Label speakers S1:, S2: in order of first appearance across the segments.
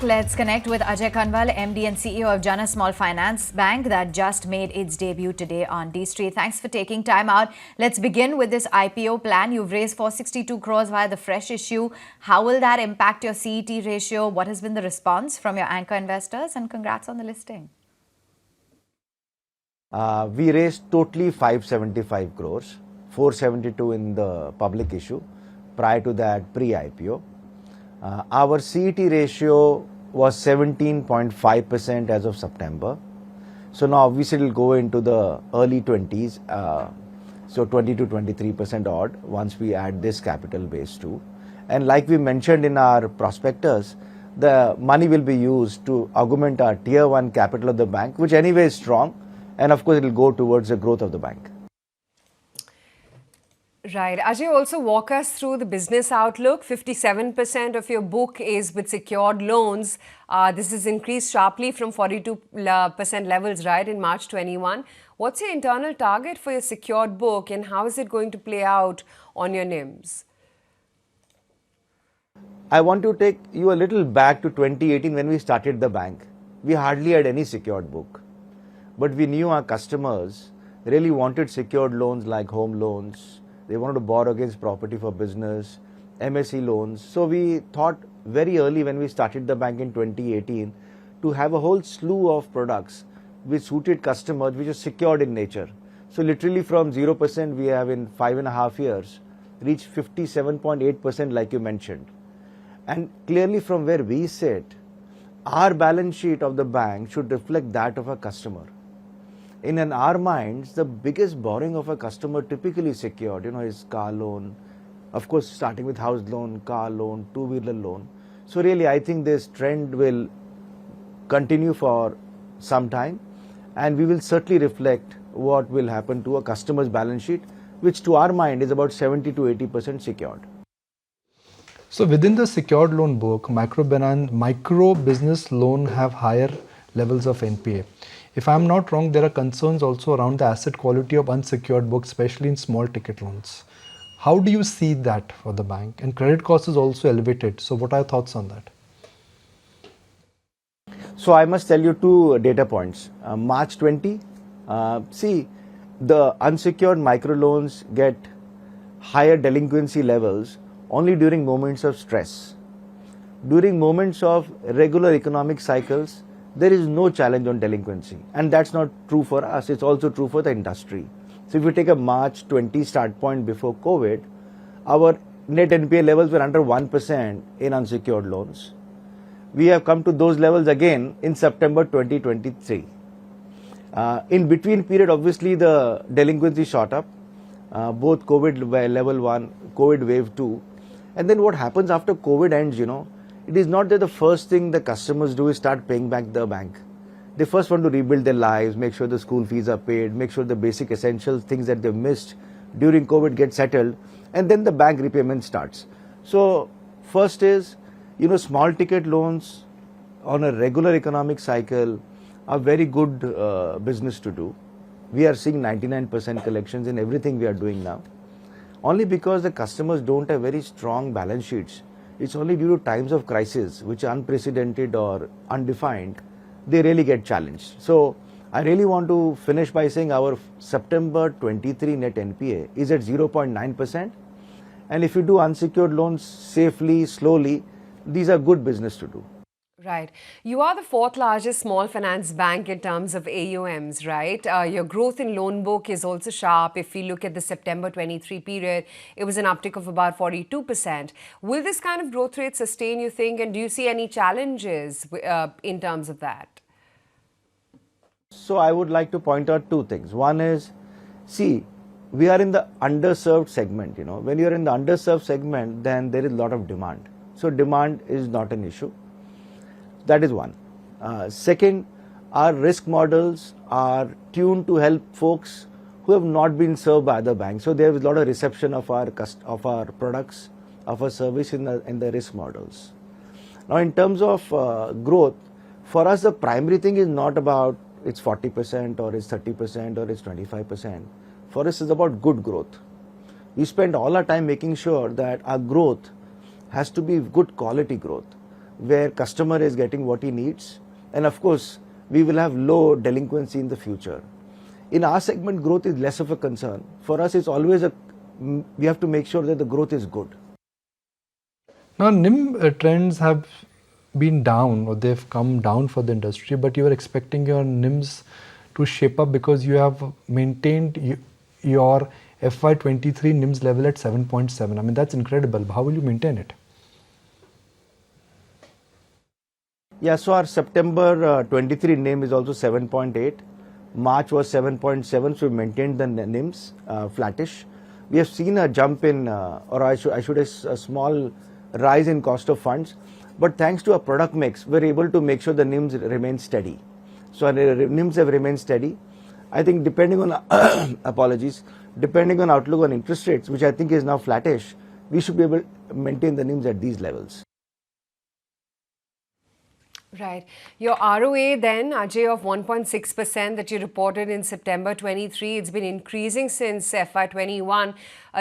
S1: Let's connect with Ajay Kanwal, MD and CEO of Jana Small Finance Bank that just made its debut today on D Street. Thanks for taking time out. Let's begin with this IPO plan. You've raised 462 crores via the fresh issue. How will that impact your CET ratio? What has been the response from your anchor investors? And congrats on the listing.
S2: We raised totally 575 crores, 472 in the public issue. Prior to that, pre-IPO. Our CET ratio was 17.5% as of September. So now obviously it will go into the early 20s, so 20 to 23% odd once we add this capital base too. And like we mentioned in our prospectus, the money will be used to augment our tier 1 capital of the bank, which anyway is strong. And of course, it will go towards the growth of the bank.
S3: Right. Ajay, also walk us through the business outlook. 57% of your book is with secured loans. This has increased sharply from 42% levels, right, in March 21. What's your internal target for your secured book and how is it going to play out on your NIMs?
S2: I want to take you a little back to 2018 when we started the bank. We hardly had any secured book. But we knew our customers really wanted secured loans like home loans. They wanted to borrow against property for business, MSE loans. So we thought very early when we started the bank in 2018 to have a whole slew of products which suited customers, which are secured in nature. So literally from 0% we have in 5.5 years reached 57.8% like you mentioned. And clearly from where we sit, our balance sheet of the bank should reflect that of a customer. In our minds, the biggest borrowing of a customer typically secured, is car loan, of course, starting with house loan, car loan, two-wheeler loan. So really, I think this trend will continue for some time, and we will certainly reflect what will happen to a customer's balance sheet, which to our mind is about 70 to 80% secured.
S4: So within the secured loan book, micro business loan have higher levels of NPA. If I'm not wrong, there are concerns also around the asset quality of unsecured books, especially in small ticket loans. How do you see that for the bank? And credit cost is also elevated. So what are your thoughts on that?
S2: So I must tell you two data points. March 20, see, the unsecured microloans get higher delinquency levels only during moments of stress. During moments of regular economic cycles, there is no challenge on delinquency. And that's not true for us, it's also true for the industry. So if you take a March 20 start point before COVID, our net NPA levels were under 1% in unsecured loans. We have come to those levels again in September 2023. In between period, obviously the delinquency shot up, both COVID level 1, COVID wave 2. And then what happens after COVID ends, it is not that the first thing the customers do is start paying back the bank. They first want to rebuild their lives, make sure the school fees are paid, make sure the basic essential things that they've missed during COVID get settled, and then the bank repayment starts. So first is, small ticket loans on a regular economic cycle are very good business to do. We are seeing 99% collections in everything we are doing now. Only because the customers don't have very strong balance sheets. It's only due to times of crisis, which are unprecedented or undefined, they really get challenged. So I really want to finish by saying our September 23 net NPA is at 0.9%. And if you do unsecured loans safely, slowly, these are good business to do.
S3: Right. You are the 4th largest small finance bank in terms of AUMs, right? Your growth in loan book is also sharp. If we look at the September 23 period, it was an uptick of about 42%. Will this kind of growth rate sustain, you think? And do you see any challenges in terms of that?
S2: So I would like to point out two things. One is, see, we are in the underserved segment. When you're in the underserved segment, then there is a lot of demand. So demand is not an issue. That is one. Second, our risk models are tuned to help folks who have not been served by other banks. So there is a lot of reception of our products, of our service in the risk models. Now, in terms of growth, for us the primary thing is not about it's 40% or it's 30% or it's 25%. For us, it's about good growth. We spend all our time making sure that our growth has to be good quality growth. where customer is getting what he needs, and of course, we will have low delinquency in the future. In our segment, growth is less of a concern. For us, it's always we have to make sure that the growth is good.
S4: Now, NIM trends have been down, or they've come down for the industry, but you are expecting your NIMs to shape up because you have maintained your FY23 NIMs level at 7.7. I mean, that's incredible. How will you maintain it?
S2: Yeah, so our September 23 NIM is also 7.8. March was 7.7, so we maintained the NIMs flattish. We have seen a jump in, or I should a small rise in cost of funds. But thanks to our product mix, we're able to make sure the NIMs remain steady. So our NIMs have remained steady. I think depending on, apologies, depending on outlook on interest rates, which I think is now flattish, we should be able to maintain the NIMs at these levels.
S3: Right. Your ROA then, Ajay, of 1.6% that you reported in September 23, it's been increasing since FY21.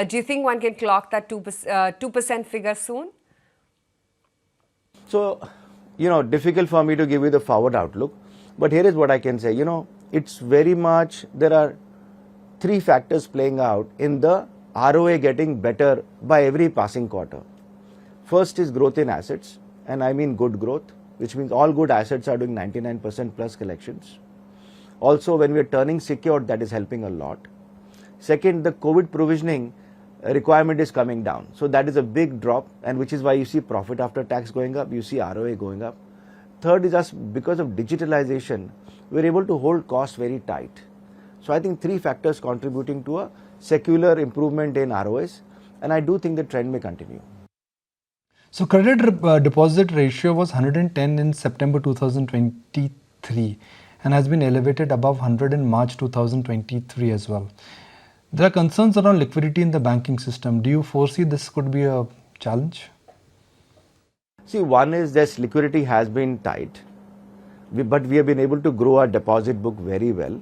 S3: Do you think one can clock that 2% figure soon?
S2: So, difficult for me to give you the forward outlook. But here is what I can say. It's very much, there are three factors playing out in the ROA getting better by every passing quarter. First is growth in assets, and I mean good growth, which means all good assets are doing 99% plus collections. Also, when we are turning secured, that is helping a lot. Second, the COVID provisioning requirement is coming down. So that is a big drop, and which is why you see profit after tax going up, you see ROA going up. Third is just because of digitalization, we're able to hold costs very tight. So I think three factors contributing to a secular improvement in ROAs, and I do think the trend may continue.
S4: So credit deposit ratio was 110 in September 2023 and has been elevated above 100 in March 2023 as well. There are concerns around liquidity in the banking system. Do you foresee this could be a challenge?
S2: See, one is this liquidity has been tight, but we have been able to grow our deposit book very well.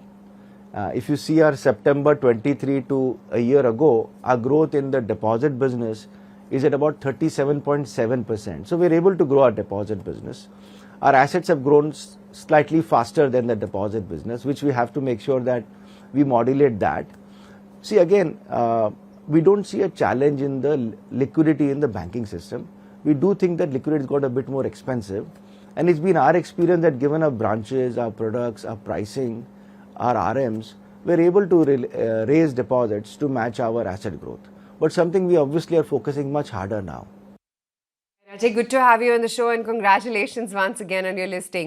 S2: If you see our September 23 to a year ago, our growth in the deposit business is at about 37.7%. So we're able to grow our deposit business. Our assets have grown slightly faster than the deposit business, which we have to make sure that we modulate that. See, again, we don't see a challenge in the liquidity in the banking system. We do think that liquidity has got a bit more expensive. And it's been our experience that given our branches, our products, our pricing, our RMs, we're able to raise deposits to match our asset growth. But something we obviously are focusing much harder now.
S3: Ajay, good to have you on the show, and congratulations once again on your listing.